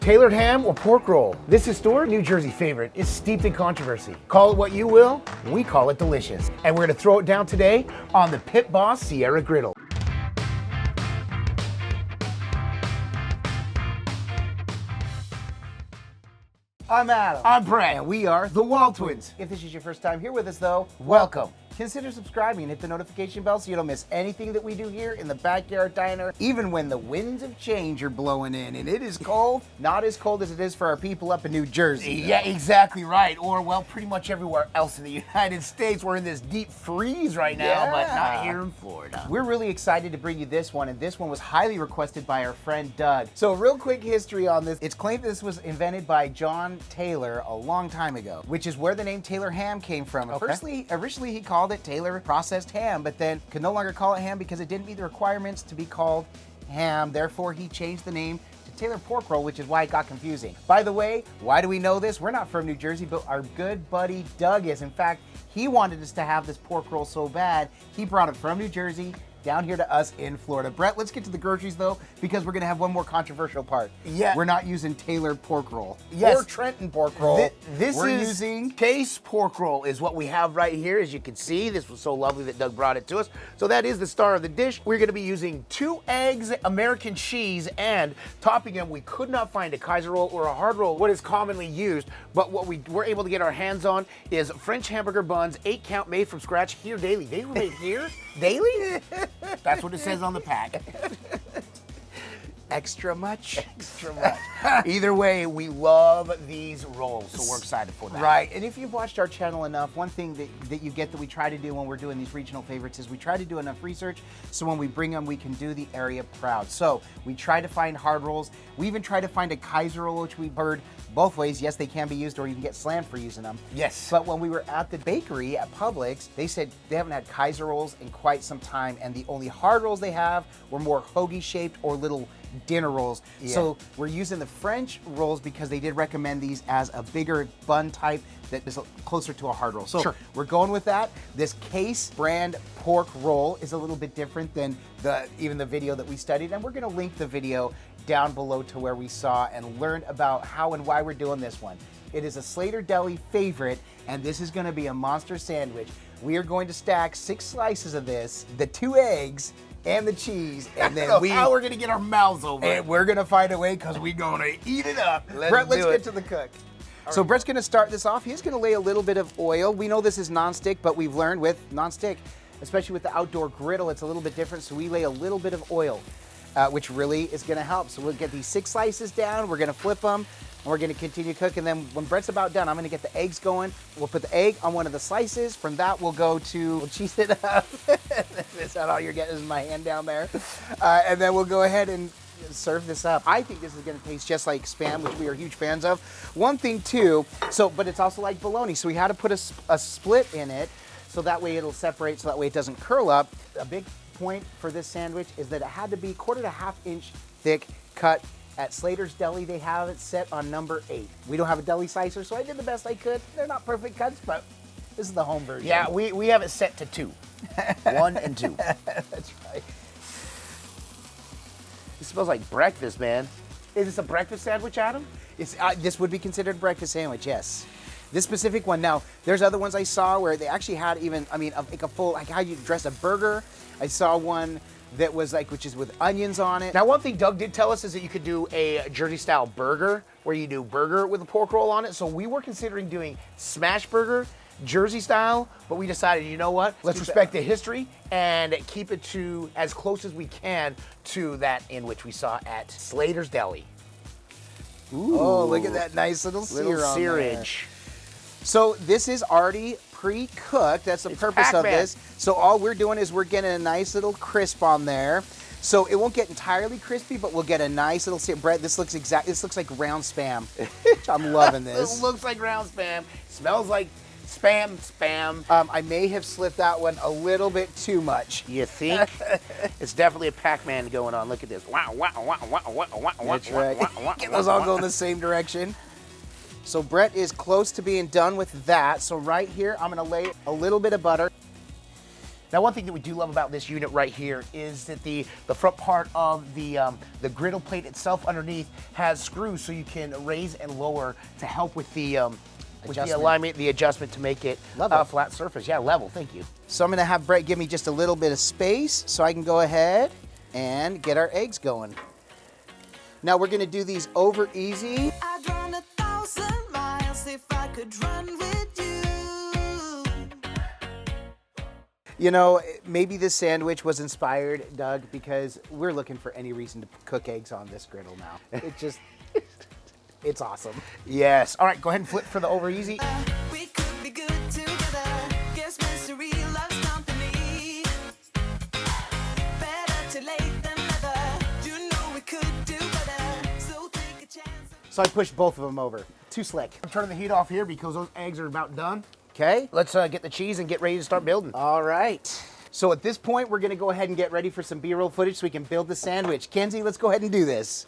Tailored ham or pork roll? This historic New Jersey favorite is steeped in controversy. Call it what you will, we call it delicious. And we're gonna throw it down today on the Pit Boss Sierra Griddle. I'm Adam. I'm Brett, and we are the WALTWINS. If this is your first time here with us though, Welcome. consider subscribing and hit the notification bell so you don't miss anything that we do here in the Backyard Diner. Even when the winds of change are blowing in and it is cold, not as cold as it is for our people up in New Jersey. Yeah, exactly right. Or, well, pretty much everywhere else in the United States. We're in this deep freeze right now, but not here in Florida. We're really excited to bring you this one, and this one was highly requested by our friend Doug. So real quick history on this. It's claimed this was invented by John Taylor a long time ago, which is where the name Taylor ham came from. Okay. Originally he called it Taylor processed ham, but then could no longer call it ham because it didn't meet the requirements to be called ham. Therefore, he changed the name to Taylor pork roll, which is why it got confusing. By the way, why do we know this? We're not from New Jersey, but our good buddy Doug is. In fact, he wanted us to have this pork roll so bad, he brought it from New Jersey down here to us in Florida. Brett, let's get to the groceries though, because we're gonna have one more controversial part. Yeah. We're not using Taylor pork roll. Yes. Or Trenton pork roll. We're using case pork roll is what we have right here. As you can see, this was so lovely that Doug brought it to us. So that is the star of the dish. We're gonna be using 2 eggs, American cheese, and topping them, we could not find a Kaiser roll or a hard roll, what is commonly used, but what we were able to get our hands on is French hamburger buns, 8 count, made from scratch, here daily. They were made here daily? That's what it says on the pack. Extra much? Extra much. Either way, we love these rolls, so we're excited for that. Right, and if you've watched our channel enough, one thing that you get that we try to do when we're doing these regional favorites is we try to do enough research so when we bring them, we can do the area proud. So we try to find hard rolls. We even try to find a Kaiser roll, which we've heard both ways. Yes, they can be used, or you can get slammed for using them. Yes. But when we were at the bakery at Publix, they said they haven't had Kaiser rolls in quite some time, and the only hard rolls they have were more hoagie shaped or little dinner rolls. Yeah. So we're using the French rolls because they did recommend these as a bigger bun type that is closer to a hard roll. So Sure. we're going with that. This Case brand pork roll is a little bit different than even the video that we studied, and we're gonna link the video down below to where we saw and learned about how and why we're doing this one. It is a Slater Deli favorite, and this is gonna be a monster sandwich. We are going to stack 6 slices of this, the 2 eggs, and the cheese, and then how we're gonna get our mouths over it. and we're gonna find a way because we're gonna eat it up. Brett, let's get to the cook. So Brett's gonna start this off. He's gonna lay a little bit of oil. We know this is nonstick, but we've learned with nonstick, especially with the outdoor griddle, it's a little bit different. So we lay a little bit of oil, which really is gonna help. So we'll get these 6 slices down. We're gonna flip them. And we're gonna continue cooking them. When Brett's about done, I'm gonna get the eggs going. We'll put the egg on one of the slices. From that, we'll cheese it up. That's not all you're getting is my hand down there. And then we'll go ahead and serve this up. I think this is gonna taste just like Spam, which we are huge fans of. One thing too, but it's also like bologna. So we had to put a split in it so that way it'll separate, so that way it doesn't curl up. A big point for this sandwich is that it had to be 1/4 to 1/2 inch thick cut. At Slater's Deli, they have it set on number 8. We don't have a deli slicer, so I did the best I could. They're not perfect cuts, but this is the home version. Yeah, we have it set to 2. 1 and 2. That's right. It smells like breakfast, man. Is this a breakfast sandwich, Adam? This would be considered a breakfast sandwich, yes. This specific one. Now, there's other ones I saw where they actually had like a full, like how you dress a burger. I saw one that was which is with onions on it. Now, one thing Doug did tell us is that you could do a Jersey-style burger, where you do burger with a pork roll on it. So we were considering doing smash burger, Jersey-style, but we decided, you know what? Let's respect the history and keep it to as close as we can to that in which we saw at Slater's Deli. Ooh. Oh, look at that nice little sear on there. searage. So this is already pre-cooked. That's the purpose of this. So all we're doing is we're getting a nice little crisp on there. So it won't get entirely crispy, but we'll get a nice little sear. Brett, this looks like ground Spam. I'm loving this. It looks like ground Spam. Smells like Spam. I may have slipped that one a little bit too much. You think? It's definitely a Pac-Man going on. Look at this. Wow, wow, wow, wow, wow, wow, wow. That's right. Get those all going the same direction. So Brett is close to being done with that. So right here, I'm gonna lay a little bit of butter. Now, one thing that we do love about this unit right here is that the front part of the griddle plate itself underneath has screws, so you can raise and lower to help with the alignment, the adjustment to make it a flat surface. Yeah, level. Thank you. So I'm gonna have Brett give me just a little bit of space so I can go ahead and get our eggs going. Now we're gonna do these over easy. I'd run 1,000 miles if I could run with you. You know, maybe this sandwich was inspired, Doug, because we're looking for any reason to cook eggs on this griddle now. It just, it's awesome. Yes. All right, go ahead and flip for the over easy. We could be good together. Guess mystery loves company. Better to late than never. You know we could do better. So take a chance. So I pushed both of them over. Too slick. I'm turning the heat off here because those eggs are about done. Okay. Let's get the cheese and get ready to start building. All right. So at this point, we're gonna go ahead and get ready for some B-roll footage so we can build the sandwich. Kenzie, let's go ahead and do this.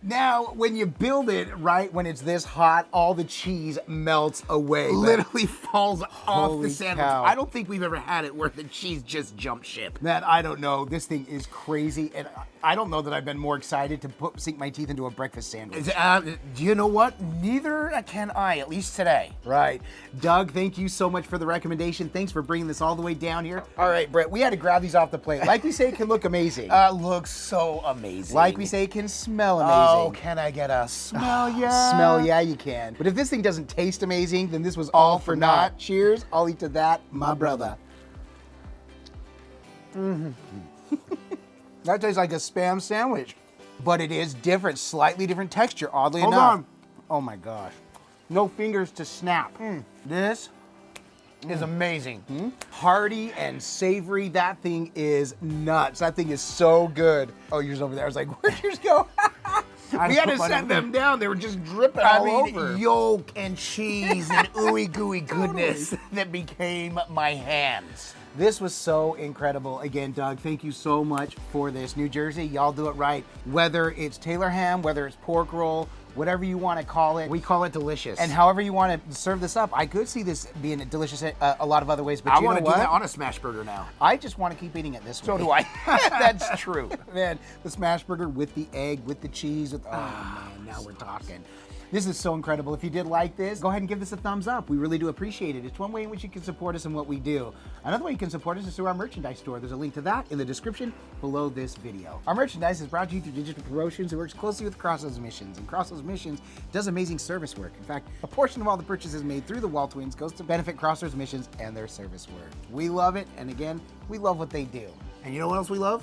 Now, when you build it, right, when it's this hot, all the cheese melts away. Literally falls off the sandwich. Cow. I don't think we've ever had it where the cheese just jumped ship. Man, I don't know. This thing is crazy, and I don't know that I've been more excited to sink my teeth into a breakfast sandwich. Do you know what? Neither can I, at least today. Right. Doug, thank you so much for the recommendation. Thanks for bringing this all the way down here. All right, Brett, we had to grab these off the plate. Like we say, it can look amazing. Looks so amazing. Like we say, it can smell amazing. Oh, can I get a smell? Yeah. Smell, yeah, you can. But if this thing doesn't taste amazing, then this was all for naught. Cheers. I'll eat to that, my brother. That tastes like a Spam sandwich. But it is different, slightly different texture, oddly enough. Hold on. Oh my gosh. No fingers to snap. This is amazing. Hearty and savory. That thing is nuts. That thing is so good. Oh, yours over there. I was like, where'd yours go? We had to set them down. They were just dripping all over. Yolk and cheese and ooey gooey goodness that became my hands. This was so incredible. Again, Doug, thank you so much for this. New Jersey, y'all do it right. Whether it's Taylor ham, whether it's pork roll, whatever you want to call it. We call it delicious. And however you want to serve this up, I could see this being delicious a lot of other ways, but I want to do that on a smash burger now. I just want to keep eating it this way. So do I. That's true. Man, the smash burger with the egg, with the cheese, with, oh man, now we're talking. This is so incredible. If you did like this, go ahead and give this a thumbs up. We really do appreciate it. It's one way in which you can support us in what we do. Another way you can support us is through our merchandise store. There's a link to that in the description below this video. Our merchandise is brought to you through Digital Promotions, who works closely with Crossroads Missions. And Crossroads Missions does amazing service work. In fact, a portion of all the purchases made through the WALTWINS goes to benefit Crossroads Missions and their service work. We love it, and again, we love what they do. And you know what else we love?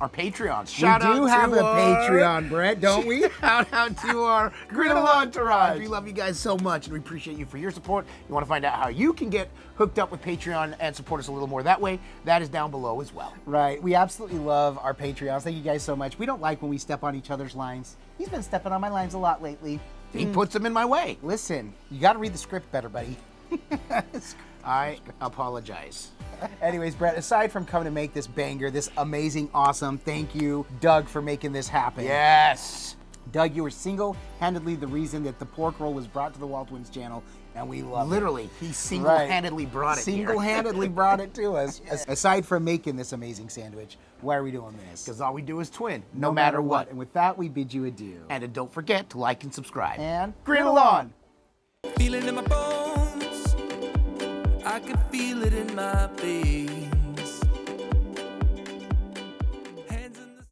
Our Patreons. We do have a Patreon, Brett, don't we? Shout out to our Griddle Entourage. We love you guys so much, and we appreciate you for your support. You want to find out how you can get hooked up with Patreon and support us a little more that way, that is down below as well. Right. We absolutely love our Patreons. Thank you guys so much. We don't like when we step on each other's lines. He's been stepping on my lines a lot lately. He puts them in my way. Listen, you got to read the script better, buddy. I apologize. Anyways, Brett, aside from coming to make this banger, this amazing, awesome, thank you, Doug, for making this happen. Yes. Doug, you were single-handedly the reason that the pork roll was brought to the WALTWINS channel, and we love it. Literally, he single-handedly brought it here. Single-handedly brought it to us. Aside from making this amazing sandwich, why are we doing this? Because all we do is twin, no matter what. And with that, we bid you adieu. And don't forget to like and subscribe. And griddle on! Feeling in my bones, I can feel it in my veins.